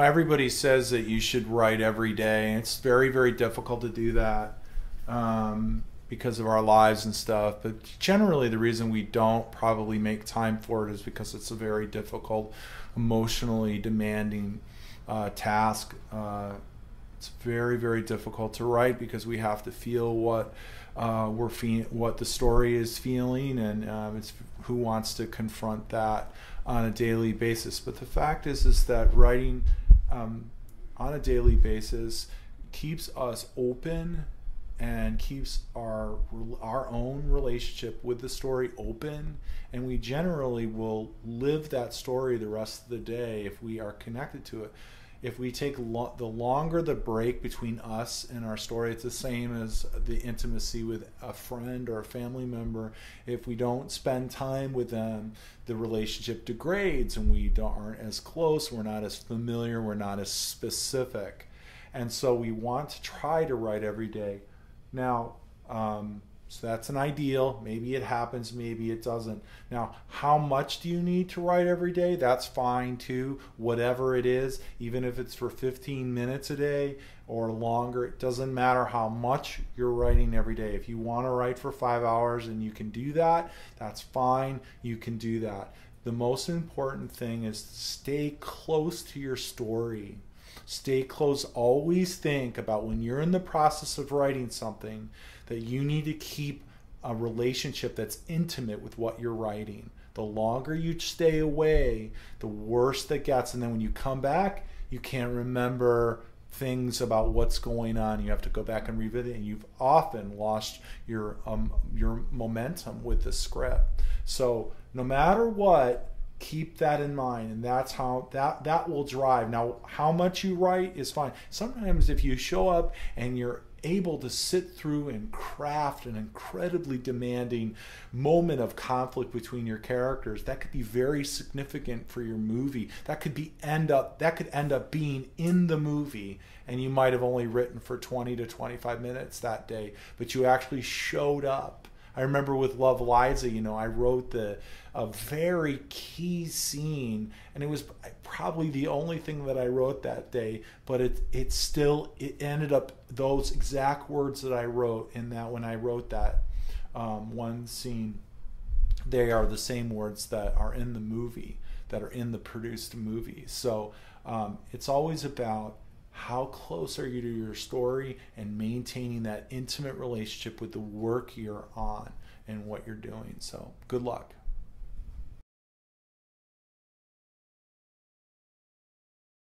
everybody says that you should write every day. It's very, very difficult to do that because of our lives and stuff. But generally, the reason we don't probably make time for it is because it's a very difficult, emotionally demanding task. It's very, very difficult to write because we have to feel what what the story is feeling, and it's who wants to confront that on a daily basis. But the fact is that writing on a daily basis keeps us open and keeps our own relationship with the story open, and we generally will live that story the rest of the day if we are connected to it. If we take the longer the break between us and our story, it's the same as the intimacy with a friend or a family member. If we don't spend time with them, the relationship degrades and we aren't as close, we're not as familiar, we're not as specific. And so we want to try to write every day. Now, so that's an ideal. Maybe it happens, maybe it doesn't. Now, how much do you need to write every day? That's fine too, whatever it is, even if it's for 15 minutes a day or longer. It doesn't matter how much you're writing every day. If you want to write for 5 hours and you can do that, that's fine, you can do that. The most important thing is to stay close to your story. Stay close. Always think about when you're in the process of writing something that you need to keep a relationship that's intimate with what you're writing. The longer you stay away, the worse that gets. And then when you come back, you can't remember things about what's going on. You have to go back and revisit it, and you've often lost your momentum with the script. So no matter what, keep that in mind, and that's how that will drive. Now, how much you write is fine. Sometimes if you show up and you're able to sit through and craft an incredibly demanding moment of conflict between your characters, that could be very significant for your movie. That could end up being in the movie, and you might have only written for 20 to 25 minutes that day, but you actually showed up. I remember with Love Liza, I wrote a very key scene, and it was probably the only thing that I wrote that day, but it ended up those exact words that I wrote in that when I wrote that one scene, they are the same words that are in the movie, that are in the produced movie. So it's always about how close are you to your story and maintaining that intimate relationship with the work you're on and what you're doing. So good luck.